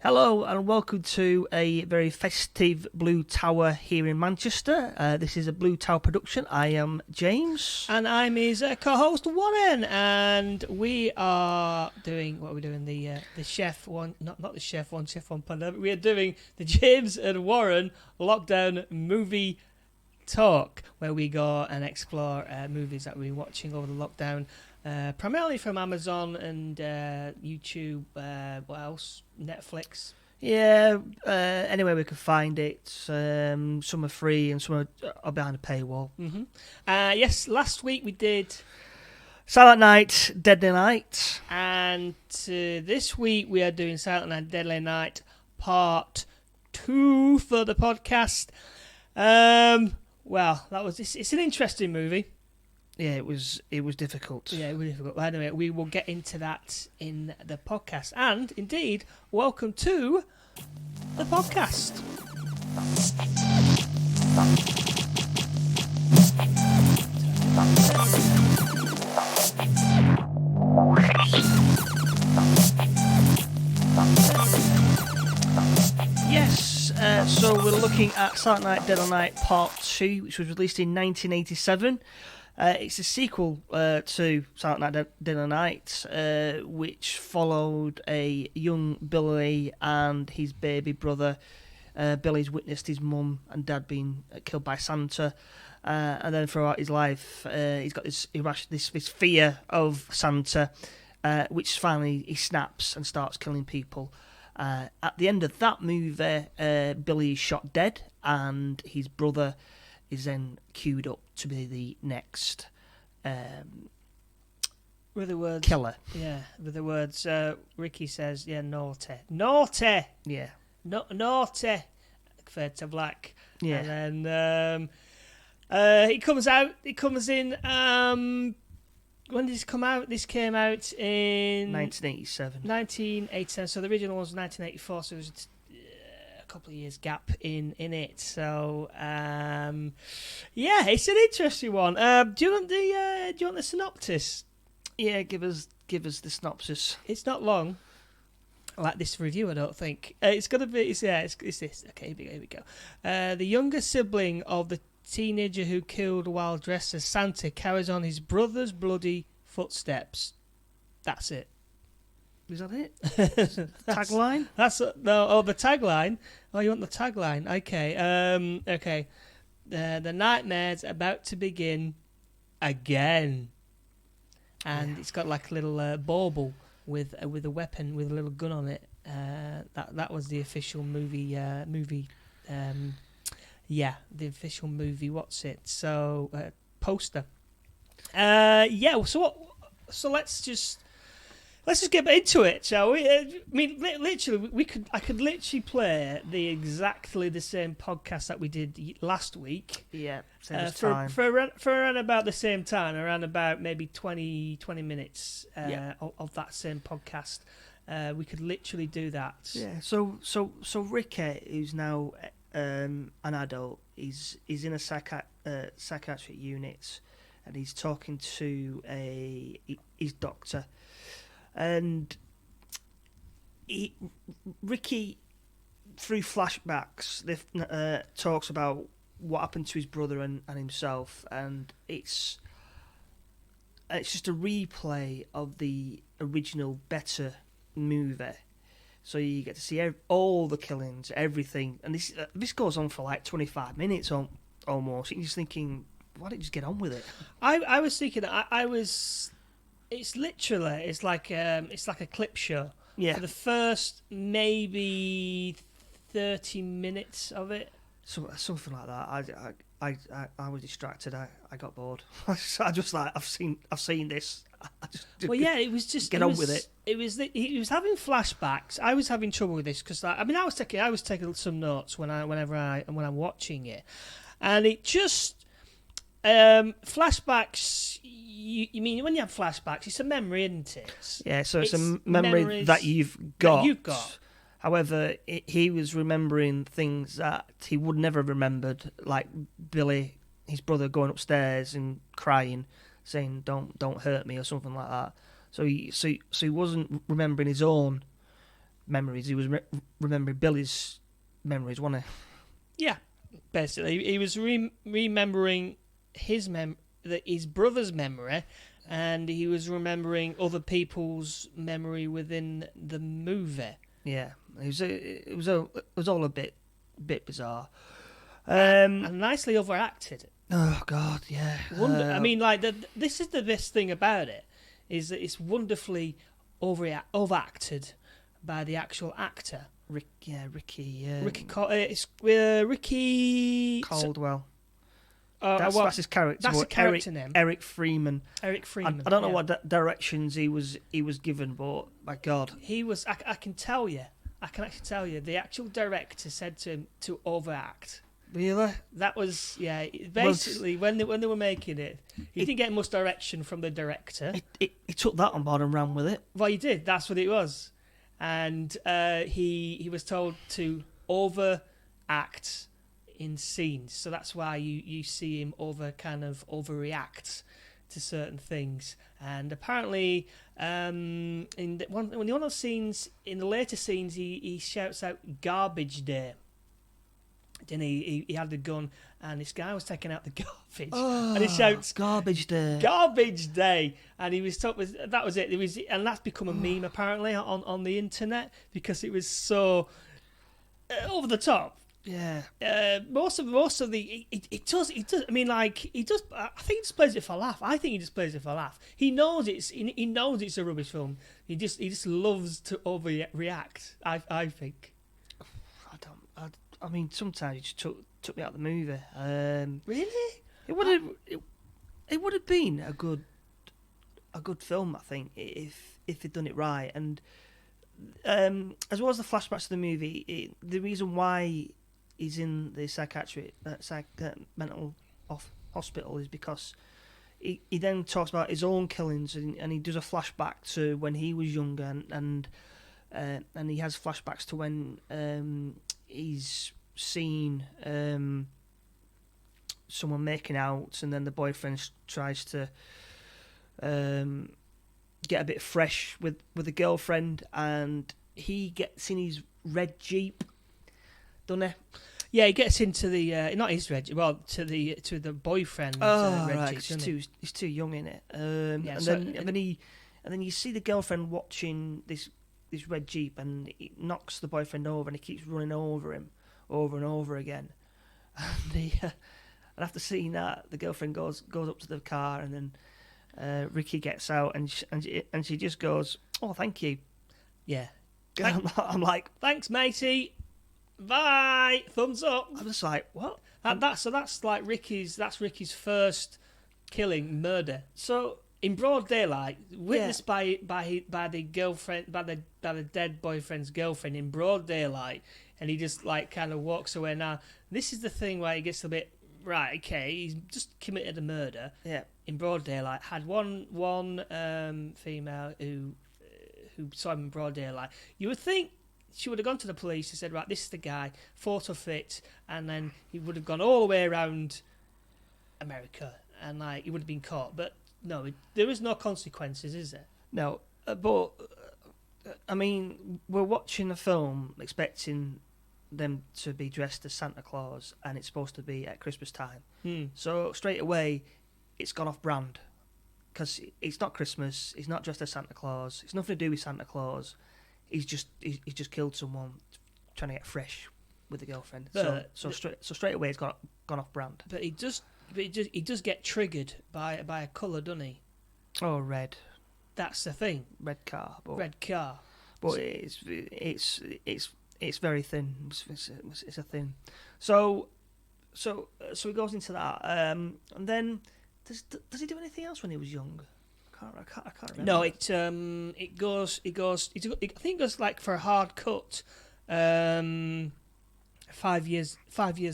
Hello and welcome to a very festive Blue Tower here in Manchester. This is a Blue Tower production. I am James. And I'm his co-host Warren, and we are doing what are we doing? The chef one, not the chef one pandemic. We are doing the James and Warren lockdown movie talk, where we go and explore movies that we've been watching over the lockdown, primarily from Amazon and YouTube. What else? Netflix. Yeah, anywhere we can find it. Some are free and some are behind a paywall. Mm-hmm. Yes, last week we did Silent Night, Deadly Night. And this week we are doing Silent Night, Deadly Night Part 2 for the podcast. Well, it's an interesting movie. Yeah, it was difficult. Yeah, it was difficult. But anyway, we will get into that in the podcast. And indeed, welcome to the podcast. Yes, so we're looking at Silent Night, Deadly Night Part 2, which was released in 1987. It's a sequel to Silent Night, Deadly Night, which followed a young Billy and his baby brother. Billy's witnessed his mum and dad being killed by Santa, and then throughout his life, he's got this fear of Santa, which finally he snaps and starts killing people. At the end of that movie, Billy is shot dead, and his brother is then queued up to be the next With the words killer. Yeah, with the words Ricky says, yeah, naughty. Yeah. Naughty. Fade to black. Yeah. And then it comes out. It comes in. When did this come out? This came out in 1987. 1987. So the original was 1984. So there was a couple of years gap in it. So yeah, it's an interesting one. Do you want the synopsis? Yeah, give us the synopsis. It's not long. Like this review, I don't think. It's gonna be. It's this. Okay, here we go. The younger sibling of the teenager who killed while dressed as Santa carries on his brother's bloody footsteps. That's it. Is that it? Tagline? That's no. Oh, the tagline. Oh, you want the tagline? Okay. Okay. The nightmare's about to begin again, and it's got like a little bauble with a weapon with a little gun on it. That was the official movie. Yeah, the official movie. What's it? So poster. Yeah. So let's just get into it, shall we? I mean, literally, I could literally play exactly the same podcast that we did last week. Yeah, same time. For around about the same time, around about maybe 20 minutes of that same podcast. We could literally do that. Yeah. So Ricky, who's now an adult, is in a psychiatric unit, and he's talking to his doctor, and Ricky, through flashbacks, talks about what happened to his brother and himself, and it's just a replay of the original, better movie. So you get to see all the killings, everything, and this goes on for like 25 minutes almost. You're just thinking, why don't you just get on with it? I was thinking, it's like a clip show. Yeah. For the first maybe 30 minutes of it. So, something like that. I was distracted. I got bored. I just like, I've seen this. It was just get on with it. It was he was having flashbacks. I was having trouble with this because I was taking some notes when I'm watching it, and it just flashbacks. You mean when you have flashbacks, it's a memory, isn't it? Yeah, so it's a memory that you've got. However, he was remembering things that he would never have remembered, like Billy, his brother, going upstairs and crying, saying "Don't hurt me" or something like that. So he wasn't remembering his own memories. He was remembering Billy's memories, wasn't Yeah, basically, he was remembering his his brother's memory, and he was remembering other people's memory within the movie. he? Yeah, it was all a bit bizarre. And nicely overacted. Oh God, yeah. I mean, like this is the best thing about it, is that it's wonderfully overacted by the actual actor. Ricky. It's Ricky Caldwell. well, That's his character. that's the character name. Eric Freeman. Eric Freeman. I don't know yeah. what directions he was given, but my God, He was. I can tell you. I can actually tell you. The actual director said to him to overact. really? That was basically when they were making it. He didn't get much direction from the director. He took that on board and ran with it. Well, he did. That's what it was, and he was told to overact in scenes. So that's why you see him overreact to certain things. And apparently, in one of the scenes, in the later scenes, he shouts out "garbage day." Didn't he? He had the gun, and this guy was taking out the garbage, and he shouts "Garbage day." "Garbage day," and he was talking. That was it. And that's become a meme apparently on the internet because it was so over the top. Yeah. Most of the it does. I mean, like he does. I think he just plays it for a laugh. I think he just plays it for a laugh. He knows it's a rubbish film. He just loves to overreact. I think. I mean, sometimes it just took me out of the movie. Really? It would have been a good film, I think, if they'd done it right. And as well as the flashbacks of the movie, the reason why he's in the mental hospital is because he then talks about his own killings, and he does a flashback to when he was younger, and he has flashbacks to when he's seen someone making out, and then the boyfriend tries to get a bit fresh with the girlfriend, and he gets in his red Jeep, doesn't he? Yeah, he gets into the not his red, well, to the boyfriend's red right, Jeep, he's too young in it. Yeah, and then you see the girlfriend watching this red Jeep, and it knocks the boyfriend over, and he keeps running over him over and over again. And after seeing that, the girlfriend goes up to the car, and then Ricky gets out, and she just goes, "Oh, thank you." Yeah. I'm like, "Thanks, matey. Bye. Thumbs up." I'm just like, what? That's like Ricky's first killing, murder. So in broad daylight, witnessed by the girlfriend, by the dead boyfriend's girlfriend in broad daylight, and he just like kind of walks away. Now this is the thing where he gets a bit right. Okay, he's just committed a murder. Yeah. In broad daylight, had one female who saw him in broad daylight. You would think she would have gone to the police and said, right, this is the guy, photo fit, and then he would have gone all the way around America, and like he would have been caught. But no, there is no consequences, is there? No, but I mean, we're watching a film expecting them to be dressed as Santa Claus, and it's supposed to be at Christmas time. So straight away, it's gone off brand, because it's not Christmas. He's not dressed as Santa Claus. It's nothing to do with Santa Claus. He's just killed someone trying to get fresh with the girlfriend. So straight away, it's gone off brand. But he does get triggered by a colour, doesn't he? Oh, red. That's the thing. Red car. Red car. But it's very thin. It's a thin. So he goes into that, and then does he do anything else when he was young? I can't remember. No, it goes. I think it goes like for a hard cut. 5 years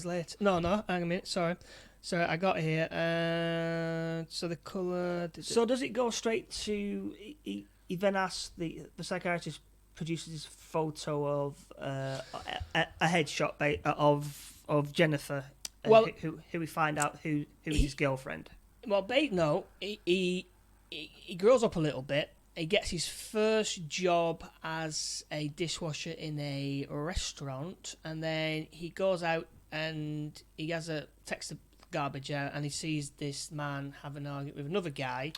later. No, hang a minute. Sorry, I got here. So the colour. So does it go straight to? He then asks the psychiatrist produces this photo of a headshot of Jennifer. Well, who we find out who is his girlfriend. Well, no, he grows up a little bit, he gets his first job as a dishwasher in a restaurant, and then he goes out and he has a takes the garbage out, and he sees this man have an argument with another guy,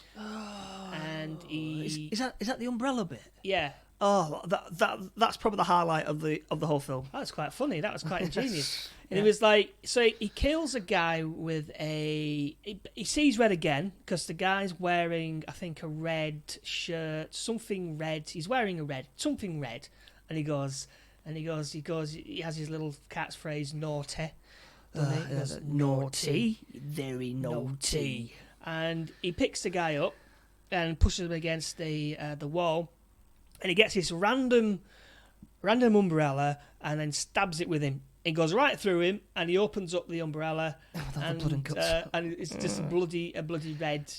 and he Is that the umbrella bit? yeah. Oh, that's probably the highlight of the whole film. That was quite funny. That was quite ingenious. And Yeah. it was like, so he kills a guy with a. He sees red again because the guy's wearing, I think, a red shirt, something red. He's wearing a red, something red, and he has his little catchphrase, naughty. doesn't he? He goes, Naughty, very naughty. naughty. And he picks the guy up and pushes him against the wall, and he gets this random umbrella and then stabs it with him. It goes right through him, and he opens up the umbrella, the blood and guts. and it's just a bloody red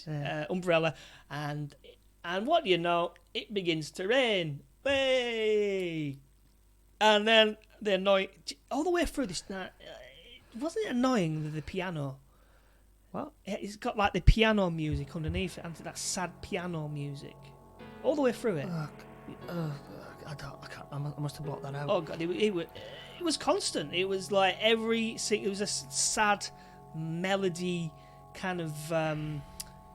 umbrella, and what do you know? It begins to rain. Hey! And then the annoying all the way through this. Wasn't it annoying with the piano? What? It's got like the piano music underneath it, and that sad piano music all the way through it. I can't. I must have blocked that out. Oh god, it was constant. It was like it was a sad melody kind of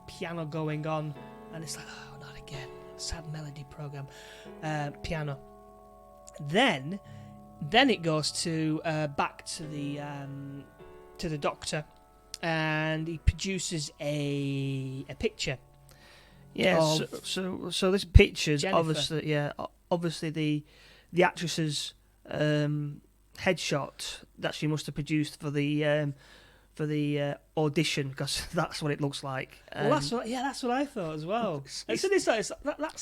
piano going on, and it's like, oh, not again, sad melody program, piano. Then it goes to back to the doctor, and he produces a picture. Yeah. of So this picture's Jennifer. obviously the actress's headshot that she must have produced for the audition, because that's what it looks like. Well, that's what I thought as well. And so that's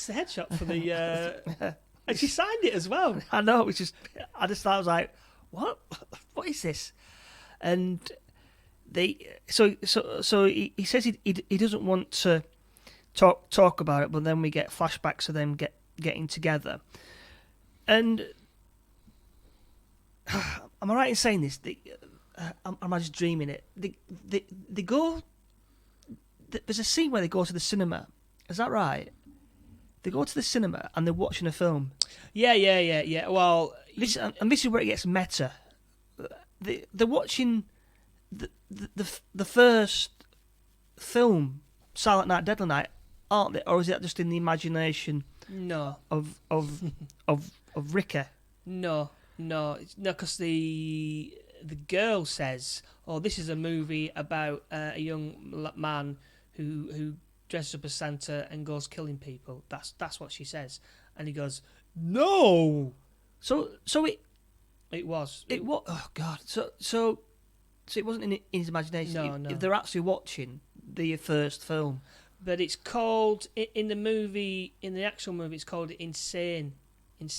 the headshot for the. And she signed it as well. I know. It's just I was like, what? What is this? And so he says he doesn't want to talk about it, but then we get flashbacks of them getting together. And am I right in saying this? Am I just dreaming it? They go. There's a scene where they go to the cinema. Is that right? They go to the cinema and they're watching a film. Yeah. Well, This is where it gets meta. They're watching the first film, Silent Night, Deadly Night, aren't they? Or is that just in the imagination no, of Ricker? no, because the girl says, "Oh, this is a movie about a young man who dresses up as Santa and goes killing people." That's what she says, and he goes, "No." So It was. oh god. So it wasn't in his imagination. No. If they're actually watching the first film. But it's called in the actual movie. It's called Insane, or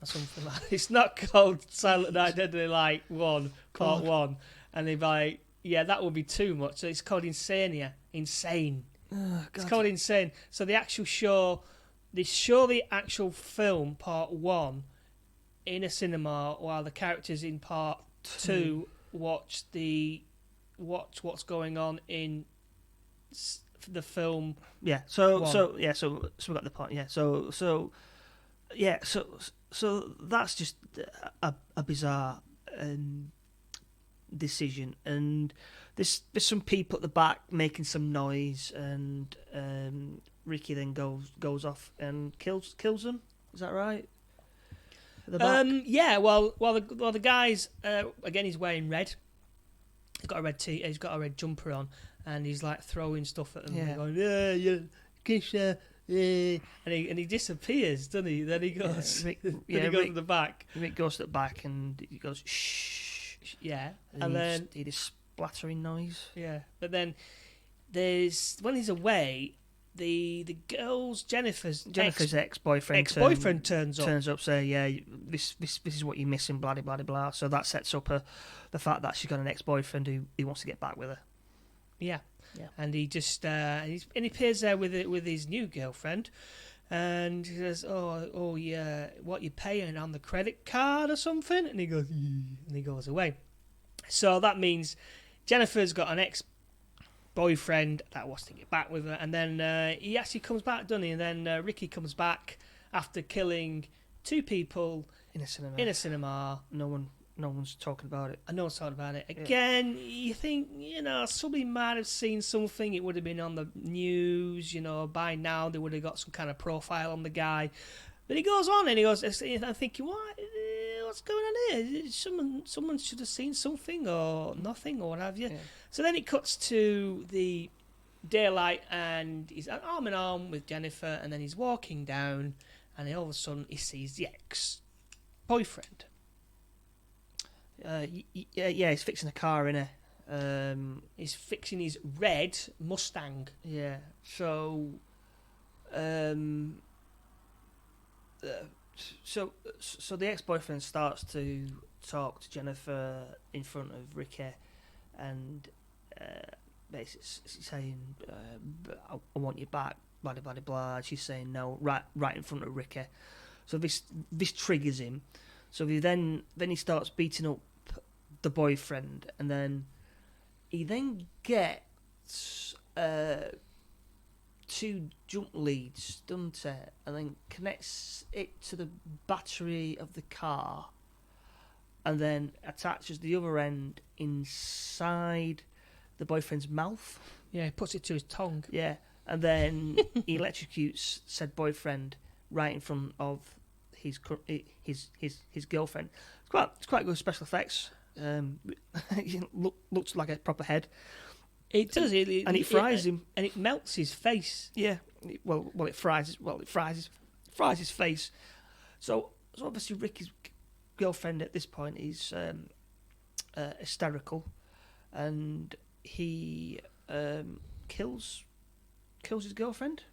something like that. It's not called Silent Night, Deadly Night 1, Part 1. And they're like, yeah, that would be too much. So it's called Insane. Oh, It's called Insane. So the actual show, they show the actual film Part 1 in a cinema, while the characters in Part 2 watch what's going on in the film. Yeah. So we got the point. Yeah. So that's just a bizarre decision, and there's some people at the back making some noise, and Ricky then goes off and kills them. Is that right? At the back? Yeah. Well, the guys again. He's wearing red. He's got a red he's got a red jumper on, and he's like throwing stuff at them. Yeah. Going, yeah, Kisha, yeah, and he disappears, doesn't he? Then he goes, Rick then he goes to the back. Rick goes to the back and he goes shh. Yeah, And then he this splattering noise. yeah, but then when he's away, the girl's Jennifer's ex-boyfriend turns up. Turns up, say, yeah, this is what you're missing, blah blah blah. So that sets up the fact that she's got an ex-boyfriend who wants to get back with her. Yeah. Yeah. And he just he appears there with his new girlfriend, and he says, "Oh yeah, what you paying on the credit card or something?" And he goes, "Yeah," and he goes away. So that means Jennifer's got an boyfriend that wants to get back with her, and then he actually comes back, doesn't he? And then Ricky comes back after killing 2 people In a cinema. No one's talking about it. I know it's talking about it. Again, you think, somebody might have seen something. It would have been on the news, by now they would have got some kind of profile on the guy. But he goes on and he goes, I'm thinking, what's going on here? Someone should have seen something or nothing or what have you. Yeah. So then it cuts to the daylight and he's arm in arm with Jennifer, and then he's walking down and then all of a sudden he sees the ex-boyfriend. He's fixing a car, innit? He's fixing his red Mustang. Yeah. So, so the ex-boyfriend starts to talk to Jennifer in front of Ricky, and basically saying, "I want you back." Blah blah blah blah. She's saying no, right in front of Ricky. So this triggers him. So then he starts beating up the boyfriend, and then he then gets 2 jump leads, doesn't it? And then connects it to the battery of the car, and then attaches the other end inside the boyfriend's mouth. Yeah, he puts it to his tongue. Yeah, and then he electrocutes said boyfriend right in front of his girlfriend. It's quite good special effects. Looks like a proper head. It does, and it fries him, and it melts his face. Yeah, it fries his face. So obviously Ricky's girlfriend at this point is hysterical, and he kills his girlfriend.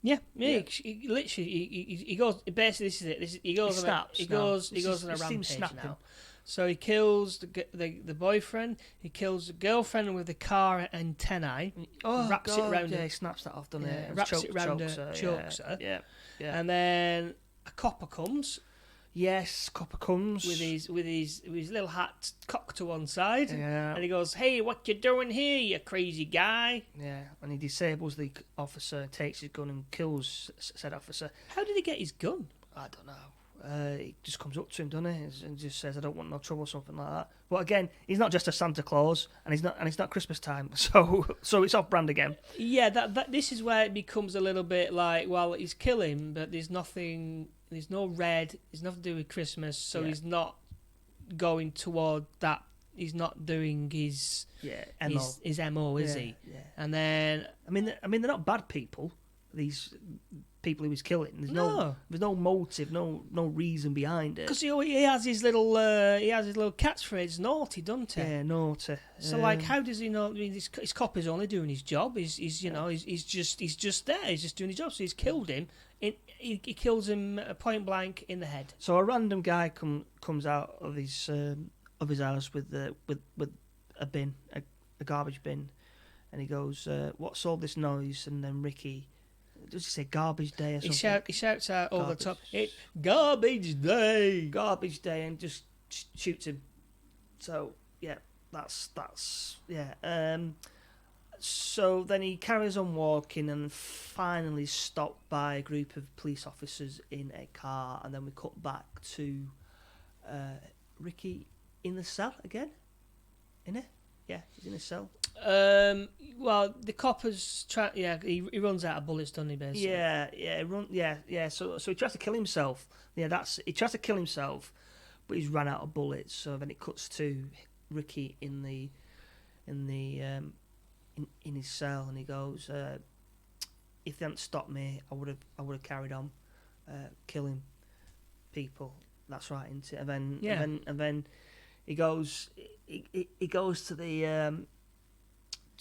Yeah. He literally he goes. Basically, this is it. He goes on a rampage now. So he kills the boyfriend. He kills the girlfriend with the car antennae. Wraps it round. Yeah, he snaps that off, doesn't it? Wraps it round her, chokes her. Yeah. And then a copper comes. Yes, copper comes with his little hat cocked to one side. Yeah. And he goes, "Hey, what you doing here, you crazy guy?" Yeah, and he disables the officer, takes his gun and kills said officer. How did he get his gun? I don't know. He just comes up to him, doesn't he, and just says, "I don't want no trouble," something like that. But again, he's not just a Santa Claus, and it's not Christmas time, so it's off brand again. Yeah, this is where it becomes a little bit like, well, he's killing, but there's nothing, there's no red, it's nothing to do with Christmas, so he's not going toward that. He's not doing his MO, is he? Yeah. And then I mean, they're not bad people. These people he was killing. There's no motive, no reason behind it. Because he has his little catchphrase, naughty, doesn't he? Yeah, naughty. So how does he know? I mean, his cop is only doing his job. He's just there. He's just doing his job. So he's killed him. He kills him point blank in the head. So a random guy comes out of his house with a bin, a garbage bin, and he goes, "What's all this noise?" And then Ricky. Does he say garbage day or something? He shouts out over the top, "Garbage day! Garbage day," and just shoots him. So, yeah, that's yeah. So then he carries on walking and finally stopped by a group of police officers in a car, and then we cut back to Ricky in the cell again. Innit? Yeah, he's in a cell. Well, the coppers try. Yeah, he runs out of bullets, doesn't he? Basically. Yeah. So he tries to kill himself. Yeah, he tries to kill himself, but he's run out of bullets. So then it cuts to Ricky in his cell, and he goes, "If they hadn't stopped me, I would have carried on killing people." That's right, isn't it? And then he goes. He goes to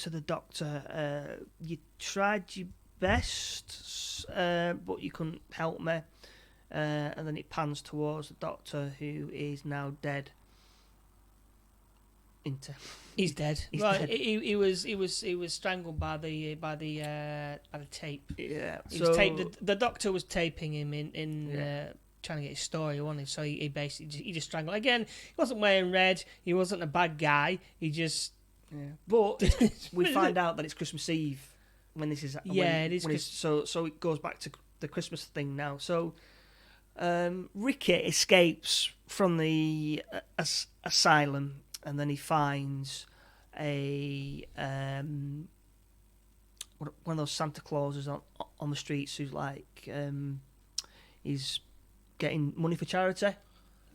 the doctor. You tried your best, but you couldn't help me. And then it pans towards the doctor, who is now dead. He's dead. He's dead. He was strangled by the tape. Yeah. The doctor was taping him in trying to get his story, wasn't he? So he basically just strangled. Again, he wasn't wearing red. He wasn't a bad guy. He just Yeah. But we find out that it's Christmas Eve when this is. Yeah, it is So it goes back to the Christmas thing now. So Ricky escapes from the asylum, and then he finds a one of those Santa Clauses on the streets who's like he's getting money for charity.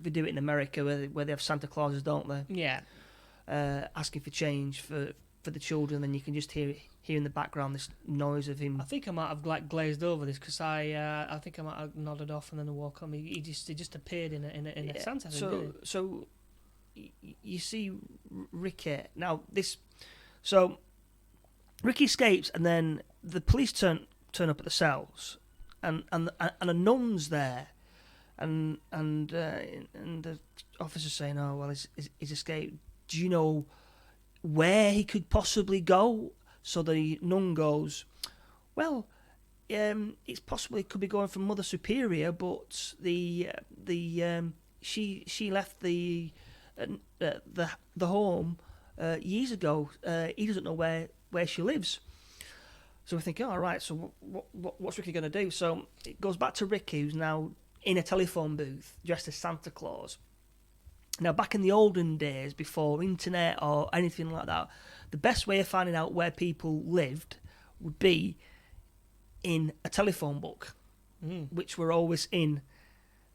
They do it in America where they have Santa Clauses, don't they? Yeah. Asking for change for the children. Then you can just hear in the background this noise of him. I think I might have like glazed over this because I think I might have nodded off and then walk on. He just appeared in a Santa thing, didn't he? So you see Ricky now. So Ricky escapes, and then the police turn up at the cells, and a nun's there, and the officer's saying, "Oh well, he's escaped. Do you know where he could possibly go?" So the nun goes, "Well, it's possible he could be going from Mother Superior, but she left the home years ago. He doesn't know where she lives." So we think, all right. So what's Ricky going to do? So it goes back to Ricky, who's now in a telephone booth dressed as Santa Claus. Now, back in the olden days, before internet or anything like that, the best way of finding out where people lived would be in a telephone book, which were always in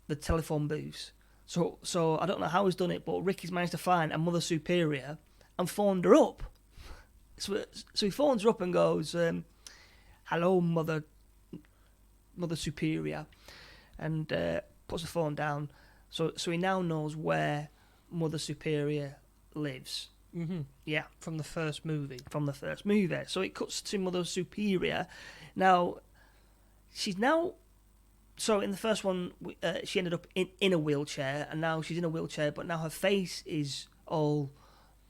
the telephone booths. So I don't know how he's done it, but Ricky's managed to find a Mother Superior and phoned her up. So he phones her up and goes, "Hello, Mother Superior," and puts the phone down. So he now knows where Mother Superior lives. Mm-hmm. Yeah. From the first movie. So it cuts to Mother Superior. Now, she's now... So in the first one, she ended up in a wheelchair, and now she's in a wheelchair, but now her face is all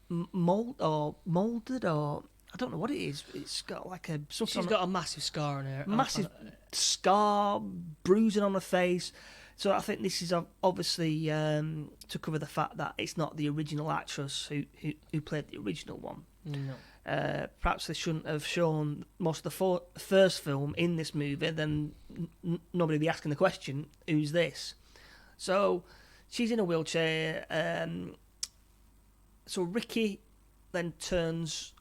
molded, or... I don't know what it is. It's got like a... She's got a massive scar on her. Massive scar, bruising on her face. So I think this is obviously to cover the fact that it's not the original actress who played the original one. No. Perhaps they shouldn't have shown most of the first film in this movie, then nobody would be asking the question, who's this? So she's in a wheelchair. So Ricky then turns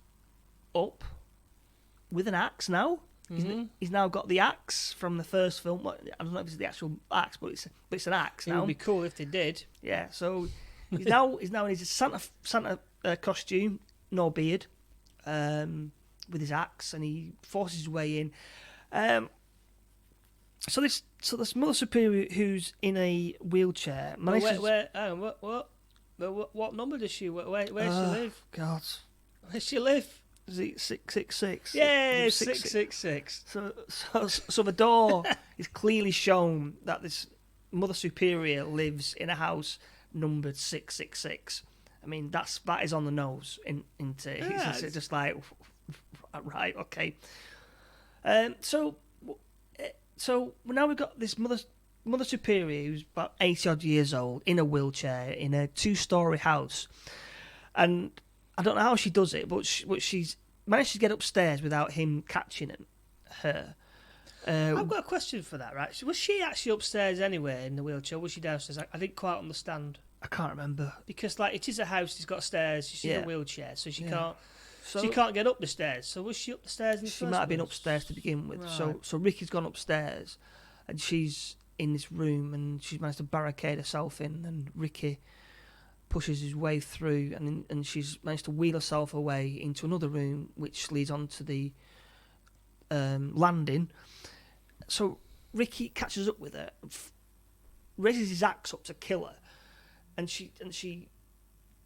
up with an axe now. Mm-hmm. He's now got the axe from the first film. I don't know if it's the actual axe, but it's an axe now. It would be cool if they did. Yeah. So he's now in his Santa costume, no beard, with his axe, and he forces his way in. So this Mother Superior who's in a wheelchair manages. What number does she? Where does she live? God. Where does she live? Is it 666? Yeah, 666. So the door is clearly shown that this Mother Superior lives in a house numbered 666. I mean, that is on the nose. It's just like, right, okay. So now we've got this Mother Superior who's about 80 odd years old in a wheelchair in a 2-story house, and I don't know how she does it, but she's managed to get upstairs without him catching her. I've got a question for that, right? Was she actually upstairs anyway in the wheelchair? Was she downstairs? I didn't quite understand. I can't remember. Because it is a house, it's got stairs, she's in a wheelchair, so she can't... So she can't get up the stairs. So was she up the stairs in the first She might have been upstairs to begin with. Right. So Ricky's gone upstairs, and she's in this room, and she's managed to barricade herself in, and Ricky pushes his way through, and she's managed to wheel herself away into another room, which leads on to the landing. So Ricky catches up with her, raises his axe up to kill her, and she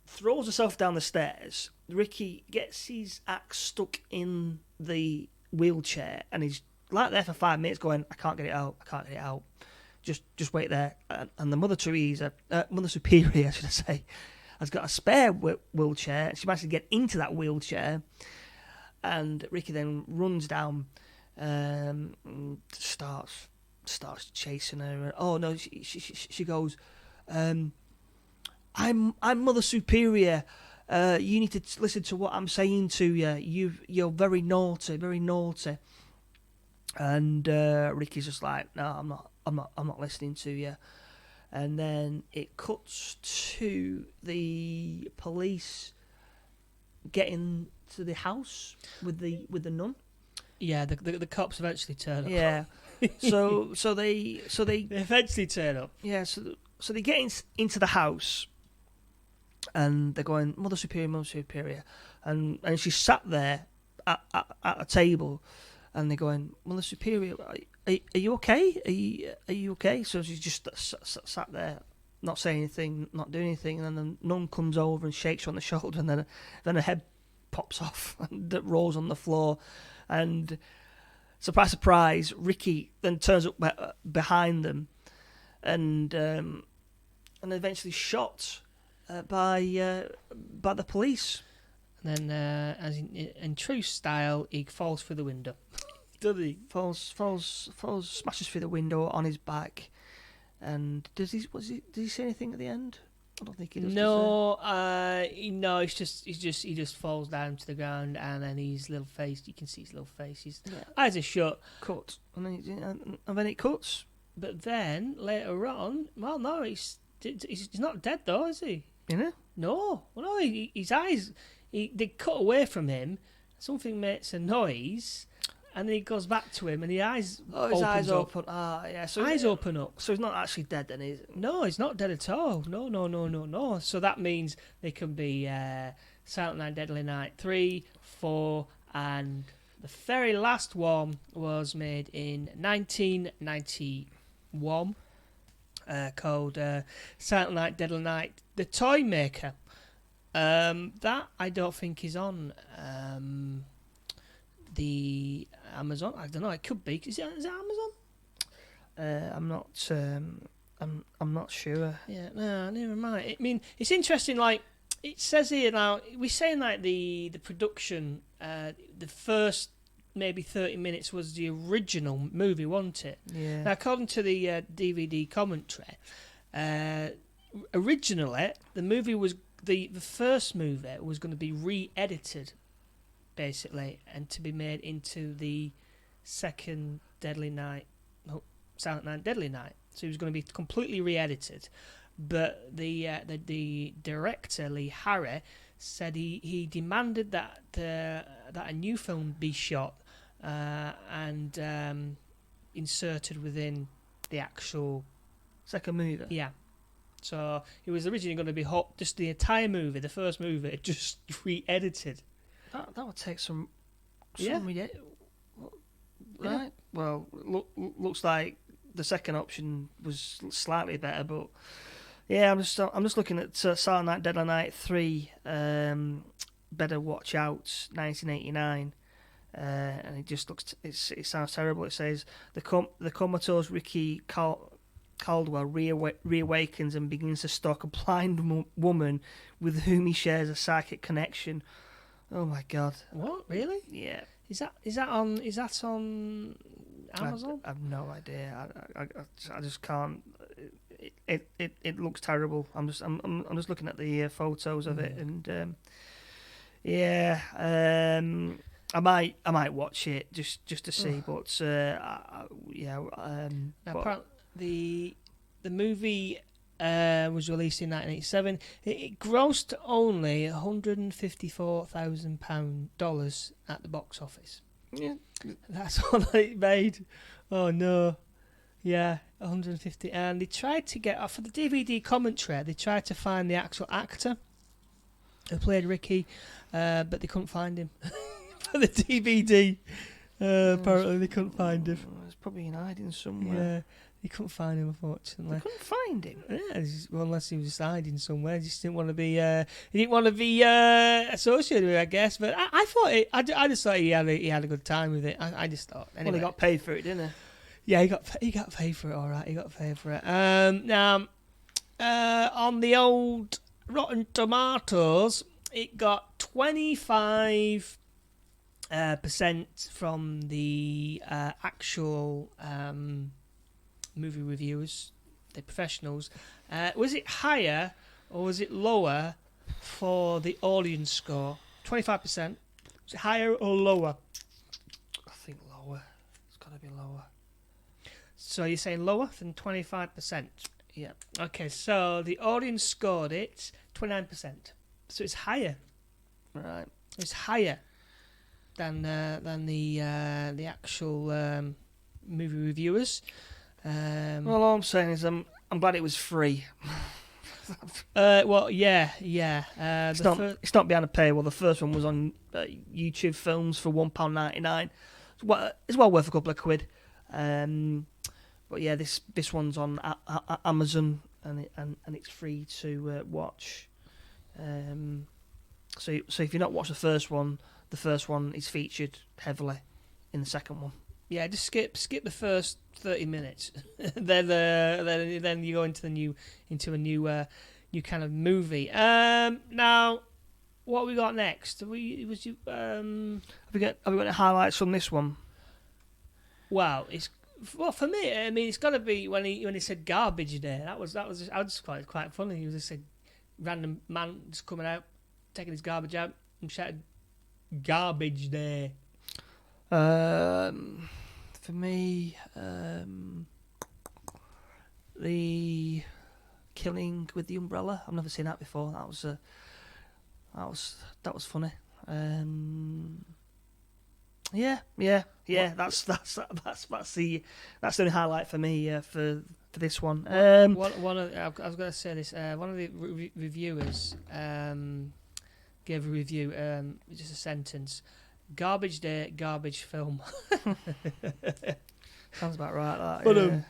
throws herself down the stairs. Ricky gets his axe stuck in the wheelchair, and he's like there for 5 minutes, going, "I can't get it out. Just wait there." And the Mother Superior, should I say, has got a spare wheelchair. She managed to get into that wheelchair, and Ricky then runs down, starts chasing her. Oh no, she goes, "I'm Mother Superior. You need to listen to what I'm saying to you. You're very naughty, very naughty. And Ricky's just like, no, I'm not listening to you. And then it cuts to the police getting to the house with the nun. Yeah, the cops eventually turn up. Yeah. so they They eventually turn up. yeah. So they get into the house, and they're going, Mother Superior, and she's sat there at a table, and they're going, Mother Superior, are you okay? Are you okay? So she's just sat there, not saying anything, not doing anything, and then the nun comes over and shakes her on the shoulder, and then her head pops off and it rolls on the floor, and surprise, surprise, Ricky then turns up behind them, and eventually shot by the police. And then, as in true style, he falls through the window. Doesn't he? Falls, smashes through the window on his back. And does he say anything at the end? I don't think he does. No, no. He just falls down to the ground, and then his little face. You can see his little face. His eyes are shut. Cut, and then it cuts. But then later on, well, no, he's not dead though, is he? Isn't No, well, no. His eyes. They cut away from him. Something makes a noise, and then he goes back to him, and the eyes. Oh, his eyes up. open. Ah, yeah. So eyes open up. So he's not actually dead, then, is it? No, he's not dead at all. No. So that means they can be Silent Night, Deadly Night 3, 4, and the very last one was made in 1991, called Silent Night, Deadly Night, The Toy Maker. That I don't think is on the Amazon. I don't know. It could be. Is it Amazon? I'm not sure. Yeah, no, never mind. I mean, it's interesting. Like it says here now, we're saying like the production, the first maybe 30 minutes was the original movie, wasn't it? Yeah. Now, according to the DVD commentary, originally the movie was the first movie was going to be re-edited, basically, and to be made into the second Deadly Night, Silent Night, Deadly Night. So it was going to be completely re-edited, but the director Lee Harry said he demanded that a new film be shot and inserted within the actual second movie. Yeah. So it was originally going to be just the entire movie, the first movie, just re-edited. That would take some Yeah. right. Yeah. Well, looks like the second option was slightly better, but yeah, I'm just looking at Silent Night, Deadly Night 3, Better Watch Out, 1989, and it just looks it sounds terrible. It says the comatose Ricky Caldwell reawakens and begins to stalk a blind woman with whom he shares a psychic connection. Oh my God! What, really? Yeah. Is that on Amazon? I have no idea. I just can't. It looks terrible. I'm just looking at the photos of it, and I might watch it just to see. But Apparently the movie was released in 1987. It grossed only $154,000 at the box office. Yeah. That's all it made. Oh no. Yeah, 150. And they tried to get for the DVD commentary. They tried to find the actual actor who played Ricky, but they couldn't find him for the DVD. Apparently, they couldn't find him. He's probably in hiding somewhere. Yeah, they couldn't find him, unfortunately. They couldn't find him. Yeah, unless he was just hiding somewhere. He just didn't want to be. He didn't want to be associated with it, I guess. But I thought I just thought he had a good time with it. I just thought. Anyway. Well, he got paid for it, didn't he? Yeah, he got paid for it. All right, he got paid for it. Now, on the old Rotten Tomatoes, it got 25% from the actual movie reviewers, the professionals. Was it higher or was it lower for the audience score. 25%. Is it higher or lower? I think lower. It's got to be lower. So you're saying lower than 25%? Yeah. Okay, so the audience scored it 29%. So it's higher. Right. It's higher than the actual movie reviewers. Well, all I'm saying is I'm glad it was free. Well, yeah. It's not behind a paywall. The first one was on YouTube Films for £1.99. It's well worth a couple of quid. But yeah, this one's on Amazon and it's free to watch. So if you've not watched the first one is featured heavily in the second one. Yeah, just skip the first 30 minutes, then you go into a new kind of movie. Now, what we got next? Have we got any highlights from this one? Well, for me. I mean, it's got to be when he said garbage day. That was quite funny. He was just a random man just coming out, taking his garbage out, and shouted garbage day. For me, the killing with the umbrella. I've never seen that before. That was funny. Yeah. That's the only highlight for me for this one. I was going to say this. One of the reviewers gave a review. Just a sentence. Garbage day, garbage film. Sounds about right. That. But yeah.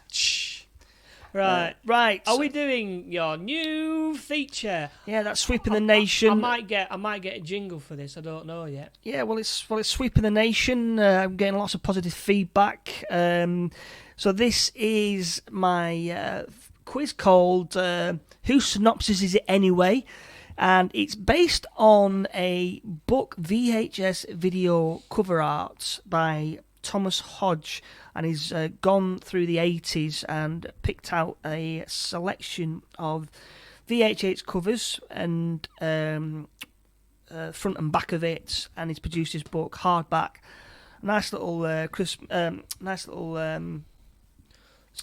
Right. Are we doing your new feature? Yeah, that's Sweeping the Nation. I might get a jingle for this. I don't know yet. Yeah, well, it's Sweeping the Nation. I'm getting lots of positive feedback. So this is my quiz called "Whose Synopsis Is It Anyway?" And it's based on a book VHS video cover art by Thomas Hodge, and he's gone through the 80s and picked out a selection of VHS covers and front and back of it, and he's produced his book hardback. Nice little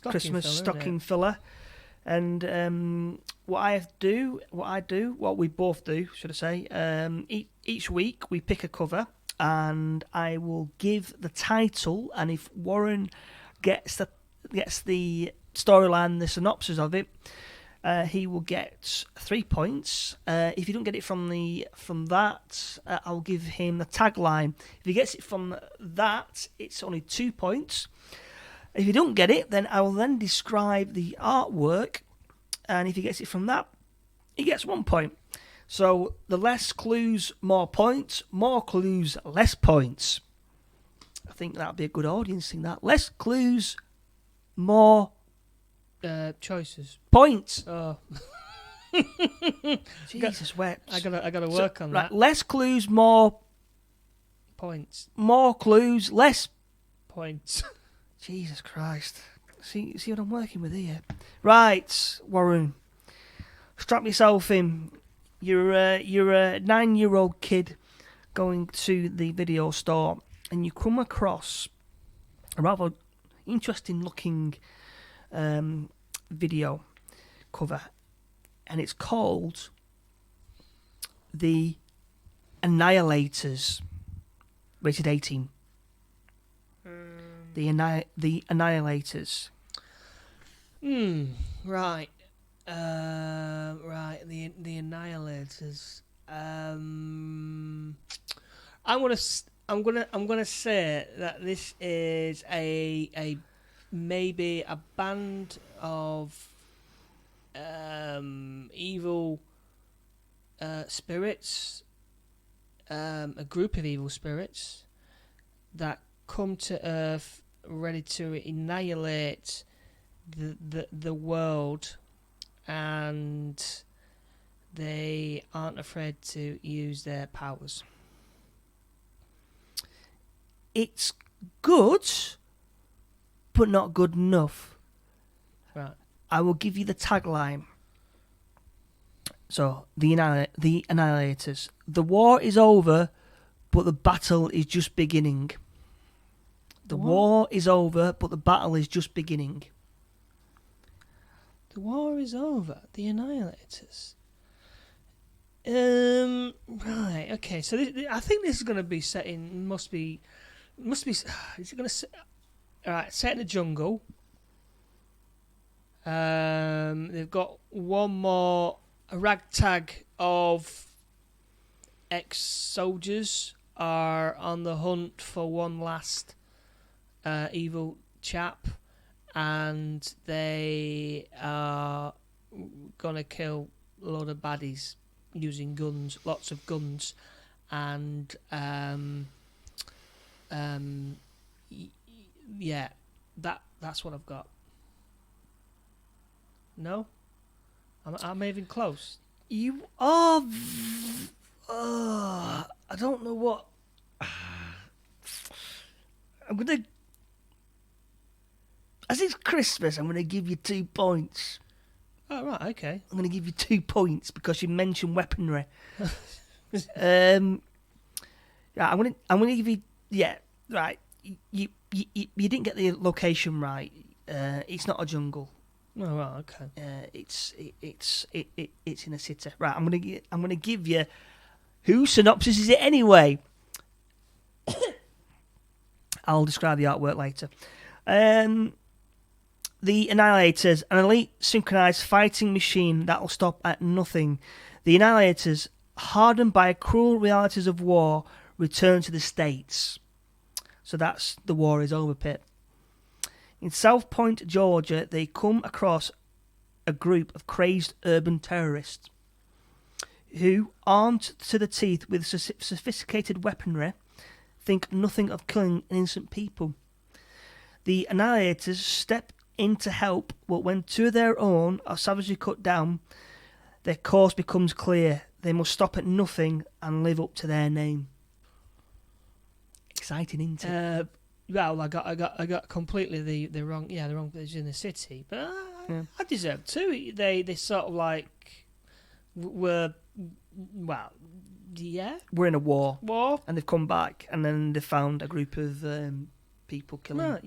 Christmas stocking filler. And what we both do, should I say, each week we pick a cover, and I will give the title, and if Warren gets the storyline, the synopsis of it, he will get 3 points. If you don't get it from that, I'll give him the tagline. If he gets it from that, it's only 2 points. If you don't get it, then I will then describe the artwork, and if he gets it from that, he gets 1 point. So the less clues, more points. More clues, less points. I think that'd be a good audience thing. That less clues, more choices, points. Oh, Jesus wept. I gotta work on that. Less clues, more points. More clues, less points. Jesus Christ. See what I'm working with here. Right, Warren. Strap yourself in. You're a 9-year-old kid going to the video store, and you come across a rather interesting looking video cover, and it's called The Annihilators, rated 18. The Annihilators. Right. Right. The Annihilators. I'm gonna say that this is a maybe a band of evil spirits, a group of evil spirits that come to Earth ready to annihilate the world, and they aren't afraid to use their powers. It's good, but not good enough. Right. I will give you the tagline. So, the Annihilators. The war is over, but the battle is just beginning. The What? war is over, but the battle is just beginning. The war is over. The Annihilators. Right. Okay. So I think this is going to be set in. Must be. Is it going to? All right. Set in the jungle. They've got one more. A ragtag of ex-soldiers are on the hunt for one last evil chap, and they are gonna kill a load of baddies using guns, lots of guns, and yeah, that's what I've got. No, I'm even close. You are. I don't know what. I'm gonna. As it's Christmas, I'm gonna give you 2 points. Oh right, okay. I'm gonna give you 2 points because you mentioned weaponry. Yeah, I'm gonna give you. Yeah, right. You didn't get the location right. It's not a jungle. Oh right, okay. It's in a city. Right, I'm gonna give you. Whose synopsis is it anyway? I'll describe the artwork later. The Annihilators, an elite synchronized fighting machine that will stop at nothing. The Annihilators, hardened by cruel realities of war, return to the States. So that's the war is over, Pip. In South Point, Georgia, they come across a group of crazed urban terrorists who, armed to the teeth with sophisticated weaponry, think nothing of killing innocent people. The Annihilators step in to help, but when 2 of their own are savagely cut down, their course becomes clear. They must stop at nothing and live up to their name. Exciting, isn't it? Well, I got completely the wrong village in the city, but I deserve two. They sort of like were We're in a war, war, and they've come back, and then they found a group of people killing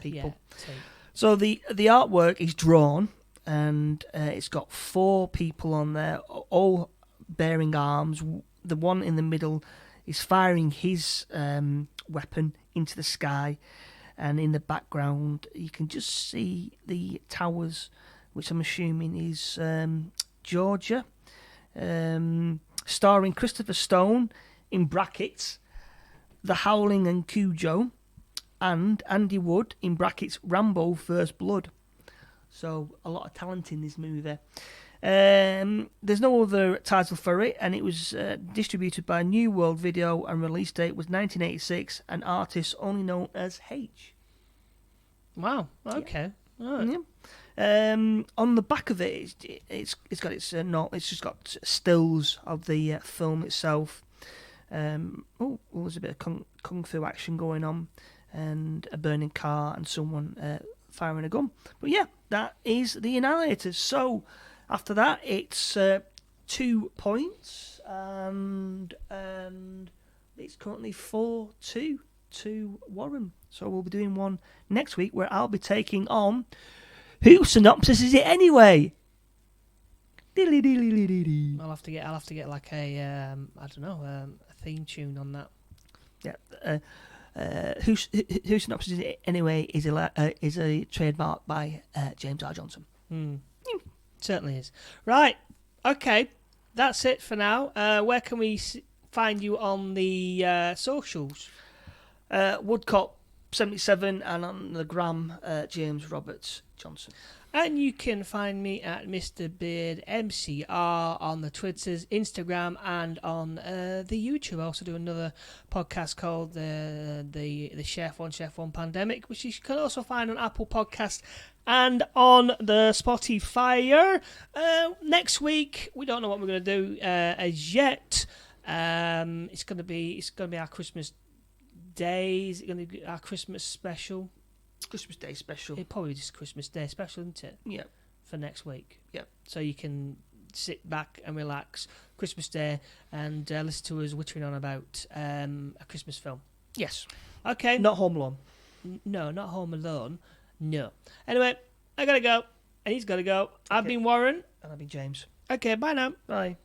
people. So, So the artwork is drawn, and it's got 4 people on there, all bearing arms. The one in the middle is firing his weapon into the sky, and in the background you can just see the towers, which I'm assuming is Georgia, starring Christopher Stone in brackets, The Howling and Cujo, and Andy Wood in brackets Rambo First Blood. So a lot of talent in this movie. There's no other title for it, and it was distributed by New World Video, and release date was 1986, and artist only known as H. wow, okay, Yeah. all right. Yeah. On the back of it, it's got its it's just got stills of the film itself. There's a bit of kung fu action going on, and a burning car, and someone firing a gun. But yeah, that is the Annihilators. So after that, it's 2 points, and it's currently 4-2 to Warren. So we'll be doing one next week where I'll be taking on. Whose synopsis is it anyway? I'll have to get like a I don't know, a theme tune on that. Yeah. Whose synopsis is it anyway is a trademark by James R. Johnson. Certainly is. Right. Okay. That's it for now. Where can we find you on the socials? Woodcock 77, and on the gram, James Roberts Johnson. And you can find me at Mr. Beard MCR on the Twitters, Instagram, and on the YouTube. I also do another podcast called the Chef One Pandemic, which you can also find on Apple Podcasts and on the Spotify. Next week, we don't know what we're going to do as yet. It's going to be our Christmas Day. Is it going to be our Christmas special? Christmas Day special. It probably just Christmas Day special, isn't it? Yeah. For next week. Yeah. So you can sit back and relax Christmas Day and listen to us wittering on about a Christmas film. Yes. Okay. Not Home Alone. No, not Home Alone. No. Anyway, I gotta go. And he's gotta go. I've been Warren. And I'll be James. Okay, bye now. Bye.